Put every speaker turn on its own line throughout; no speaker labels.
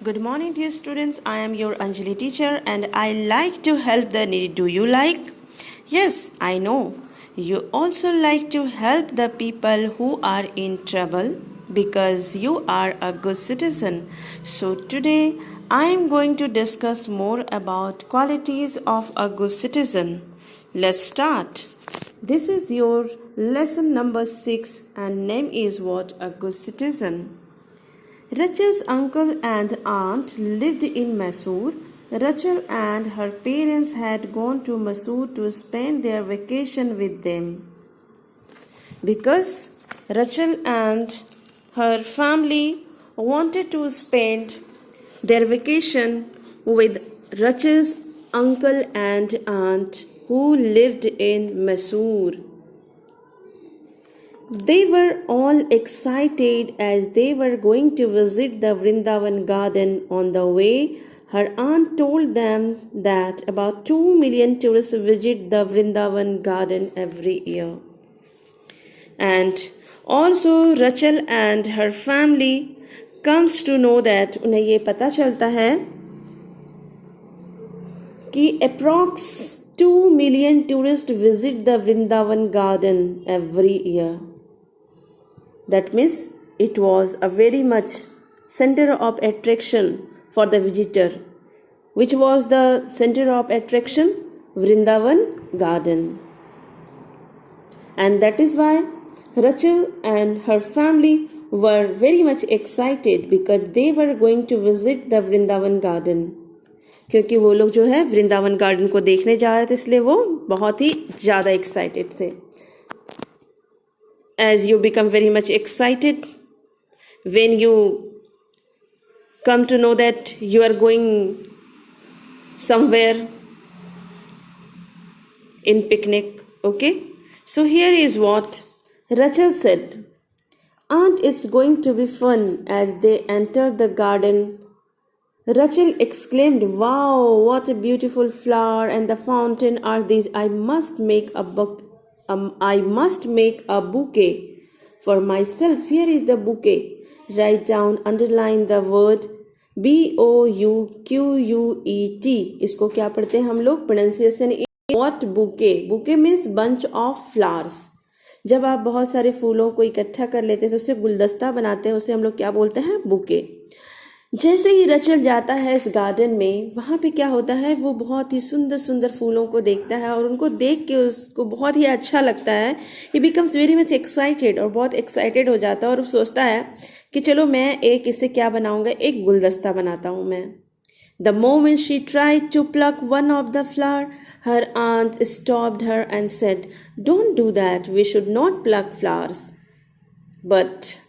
Good morning, dear students. I am your Anjali teacher and I like to help the needy. Do you like? Yes, I know. You also like to help the people who are in trouble because you are a good citizen. So, today I am going to discuss more about qualities of a good citizen. Let's start. This is your lesson number 6 and name is what? A good citizen. Rachel's uncle and aunt lived in Mysore. Rachel and her parents had gone to Mysore to spend their vacation with them. Because Rachel and her family wanted to spend their vacation with Rachel's uncle and aunt who lived in Mysore. They were all excited as they were going to visit the Vrindavan garden. On the way, her aunt told them that about 2 million tourists visit the Vrindavan garden every year. And also Rachel and her family comes to know that उन्हें ये पता चलता है कि approx 2 million tourists visit the Vrindavan garden every year. That means it was a very much center of attraction for the visitor. Which was the center of attraction? Vrindavan garden. And that is why Rachel and her family were very much excited because they were going to visit the Vrindavan garden. क्योंकि वो लोग जो है Vrindavan garden को देखने जा रहे थे इसलिए वो बहुत ही ज़्यादा एक्साइटेड थे. As you become very much excited when you come to know that you are going somewhere in picnic. Okay, so here is what Rachel said. Aunt, it's going to be fun. As they entered the garden, Rachel exclaimed, wow, what a beautiful flower and the fountain are these. I must make a bouquet for myself. Here is the bouquet. Write down, underline the word BOUQUET. इसको क्या पढ़ते हैं हम लोग? Pronunciation is what? Bouquet. Bouquet means bunch of flowers. जब आप बहुत सारे फूलों को इकट्ठा कर लेते हैं तो उससे गुलदस्ता बनाते हैं, उसे हम लोग क्या बोलते हैं? बुके. जैसे ही रचल जाता है इस गार्डन में, वहाँ पे क्या होता है, वो बहुत ही सुंदर सुंदर फूलों को देखता है और उनको देख के उसको बहुत ही अच्छा लगता है. ही बिकम्स वेरी मच एक्साइटेड और बहुत एक्साइटेड हो जाता है और सोचता है कि चलो मैं एक इससे क्या बनाऊंगा, एक गुलदस्ता बनाता हूँ मैं. The moment she tried to pluck one of the flower, her aunt stopped her and said, don't do that, we should not pluck flowers. But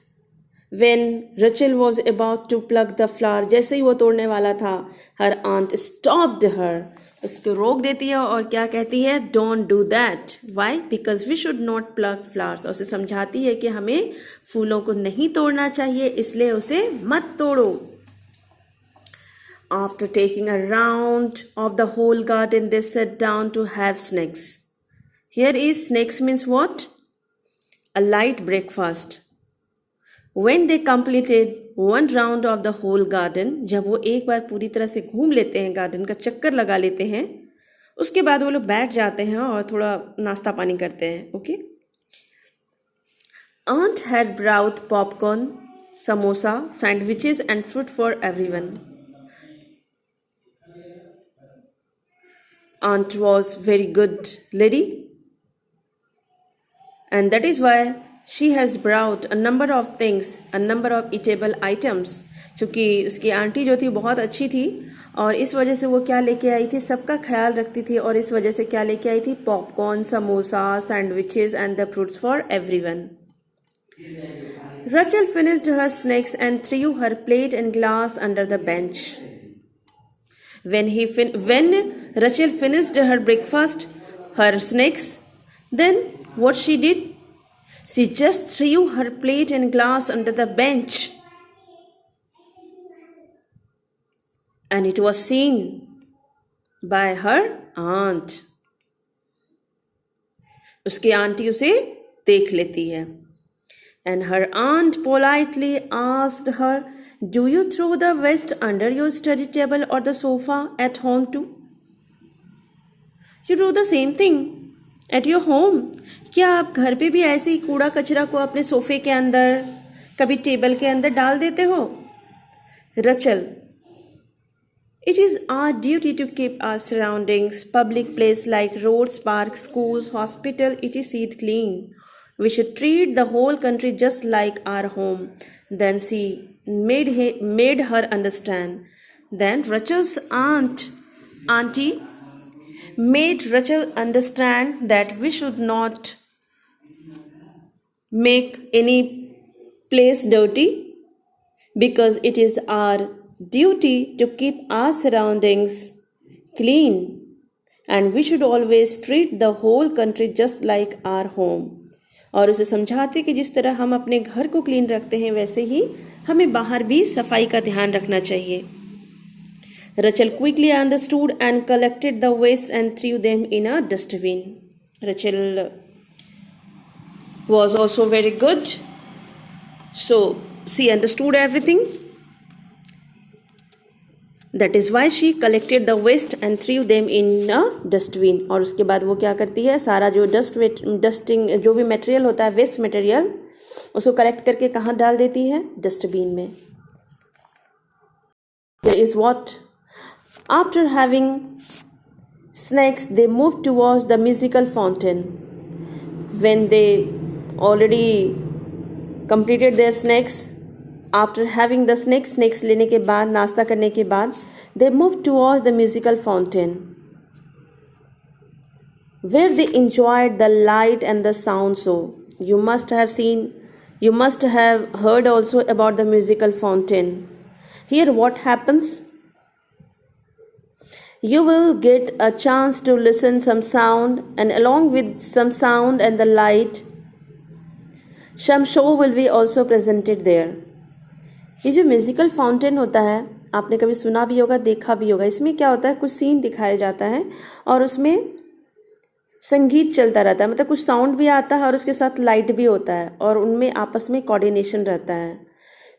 when Rachel was about to pluck the flower, जैसे ही वो तोड़ने वाला था, her aunt stopped her. उसको रोक देती है और क्या कहती है? Don't do that. Why? Because we should not pluck flowers. और उसे समझाती है कि हमें फूलों को नहीं तोड़ना चाहिए, इसलिए उसे मत तोड़ो. After taking a round of the whole garden, they sat down to have snacks. Here is snacks means what? A light breakfast. When they completed one round of the whole garden, जब वो एक बार पूरी तरह से घूम लेते हैं, garden का चक्कर लगा लेते हैं, उसके बाद वो लोग बैठ जाते हैं और थोड़ा नाश्ता पानी करते हैं. Okay. Aunt had brought popcorn, samosa, sandwiches and fruit for everyone. Aunt was very good lady, and that is why she has brought a number of things, a number of eatable items. क्योंकि उसकी aunty जो थी बहुत अच्छी थी और इस वजह से वो क्या लेके आई थी, सबका ख्याल रखती थी और इस वजह से क्या लेके आई थी? Popcorn, samosa, sandwiches and the fruits for everyone. Rachel finished her snacks and threw her plate and glass under the bench. When Rachel finished her breakfast, her snacks, then what she did? She just threw her plate and glass under the bench. And it was seen by her aunt. उसकी aunty उसे देख लेती है. And her aunt politely asked her, "Do you throw the waste under your study table or the sofa at home too?" You do the same thing at your home. क्या आप घर पे भी ऐसे ही कूड़ा कचरा को अपने सोफे के अंदर, कभी टेबल के अंदर डाल देते हो? Rachel, it is our duty to keep our surroundings, public places like roads, parks, schools, hospital, etc. clean. We should treat the whole country just like our home. Then she made her understand. Then Rachel's auntie made Rachel understand that we should not make any place dirty because it is our duty to keep our surroundings clean and we should always treat the whole country just like our home. और उसे समझाते कि जिस तरह हम अपने घर को क्लीन रखते हैं वैसे ही हमें बाहर भी सफाई का ध्यान रखना चाहिए. Rachel quickly understood and collected the waste and threw them in a dustbin. Rachel was also very good. So she understood everything. That is why she collected the waste and threw them in a dustbin. और उसके बाद वो क्या करती है, सारा जो dusting जो भी मटेरियल होता है, वेस्ट मटेरियल, उसको कलेक्ट करके कहाँ डाल देती है? डस्टबिन में. Here is what. After having snacks, they moved towards the musical fountain. When they already completed their snacks, after having the snacks लेने के बाद, नाश्ता करने के बाद, they moved towards the musical fountain, where they enjoyed the light and the sound show. You must have heard also about the musical fountain. Here what happens? You will get a chance to listen some sound, and along with some sound and the light, some show will be also presented there. ये जो musical fountain होता है, आपने कभी सुना भी होगा, देखा भी होगा. इसमें क्या होता है, कुछ सीन दिखाया जाता है और उसमें संगीत चलता रहता है, मतलब कुछ साउंड भी आता है और उसके साथ लाइट भी होता है और उनमें आपस में कोऑर्डिनेशन रहता है.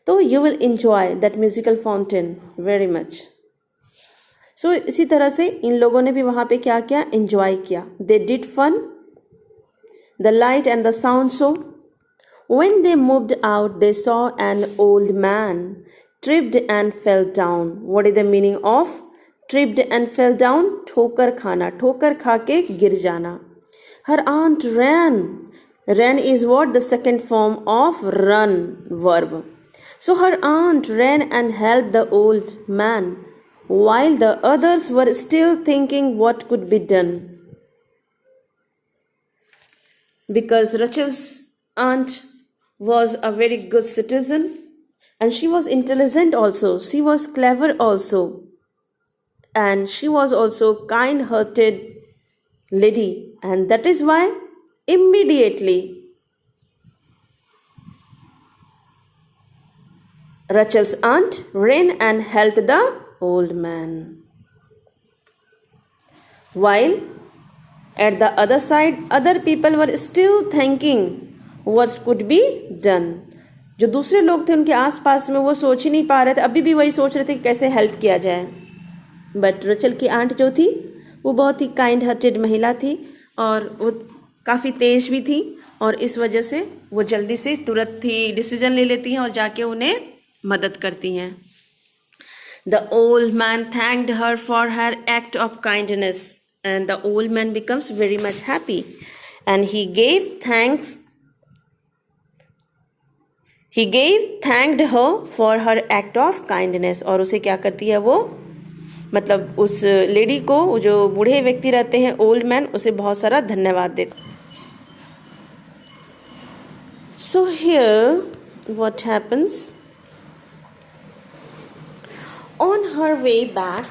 तो you will enjoy that musical fountain very much. So इसी तरह से इन लोगों ने भी वहाँ पे क्या किया, एंजॉय किया. They did fun, the light and the sound show. When they moved out, they saw an old man tripped and fell down. What is the meaning of tripped and fell down? ठोकर खाना, ठोकर खा के गिर जाना. Her aunt ran. Ran is what? The second form of run verb. So her aunt ran and helped the old man while the others were still thinking what could be done. Because Rachel's aunt was a very good citizen and she was intelligent also, she was clever also, and she was also kind-hearted lady, and that is why immediately Rachel's aunt ran and helped the old man, while at the other side other people were still thinking what could be done. जो दूसरे लोग थे उनके आसपास में, वो सोच ही नहीं पा रहे थे, अभी भी वही सोच रहे थे कि कैसे हेल्प किया जाए. बट रचल की आंट जो थी वो बहुत ही काइंड हार्टेड महिला थी और वो काफ़ी तेज भी थी और इस वजह से वो जल्दी से तुरंत ही डिसीजन ले लेती हैं और जाके उन्हें मदद करती हैं. The old man thanked her for her act of kindness and the old man becomes very much happy and he thanked her for her act of kindness. और उसे क्या करती है वो, मतलब उस लेडी को, जो बूढ़े व्यक्ति रहते हैं ओल्ड मैन, उसे बहुत सारा धन्यवाद देते. So here what happens? On her way back,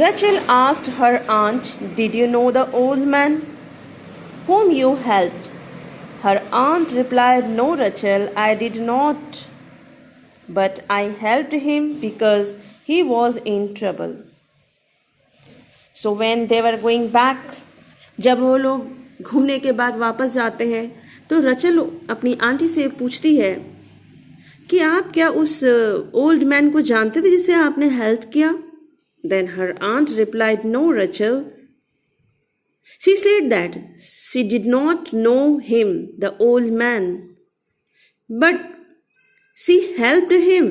Rachel asked her aunt, "Did you know the old man whom you helped?" Her aunt replied, "No, Rachel, I did not, but I helped him because he was in trouble." So when they were going back, जब वो लोग घूमने के बाद वापस जाते हैं तो रचल अपनी आंटी से पूछती है कि आप क्या उस ओल्ड मैन को जानते थे जिसे आपने हेल्प किया? Then her aunt replied, no Rachel. She said that she did not know him, the old man, but she helped him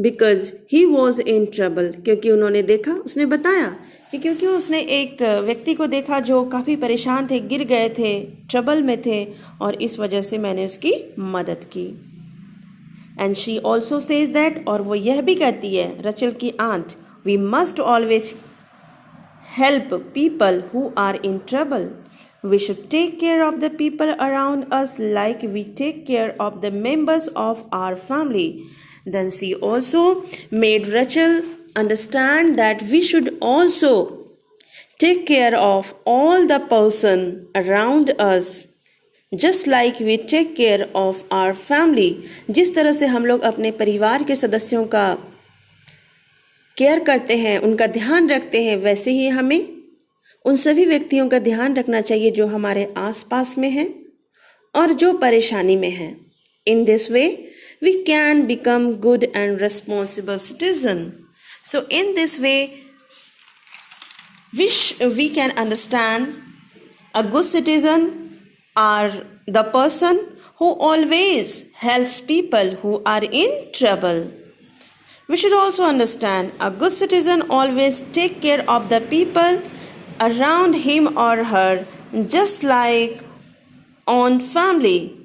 because he was in trouble. क्योंकि उन्होंने देखा, उसने बताया कि क्योंकि उसने एक व्यक्ति को देखा जो काफ़ी परेशान थे, गिर गए थे, ट्रबल में थे, और इस वजह से मैंने उसकी मदद की. And she also says that, और वो यह भी कहती है, रचल की aunt, we must always help people who are in trouble. We should take care of the people around us like we take care of the members of our family. Then she also made Rachel understand that we should also take care of all the person around us just like we take care of our family. जिस तरह से हम लोग अपने परिवार के सदस्यों का केयर करते हैं, उनका ध्यान रखते हैं, वैसे ही हमें उन सभी व्यक्तियों का ध्यान रखना चाहिए जो हमारे आसपास में हैं और जो परेशानी में हैं. In this way we can become good and responsible citizen. So in this way we can understand a good citizen are the person who always helps people who are in trouble. We should also understand a good citizen always take care of the people around him or her just like own family,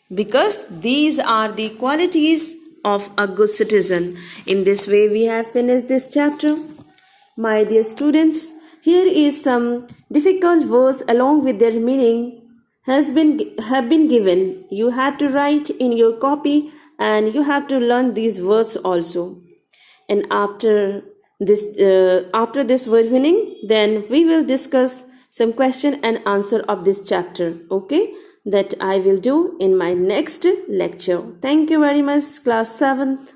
because these are the qualities of a good citizen. In this way we have finished this chapter. My dear students, here is some difficult words along with their meaning have been given. You have to write in your copy and you have to learn these words also. And after this word winning, then we will discuss some question and answer of this chapter, okay, that I will do in my next lecture. Thank you very much, class 7th.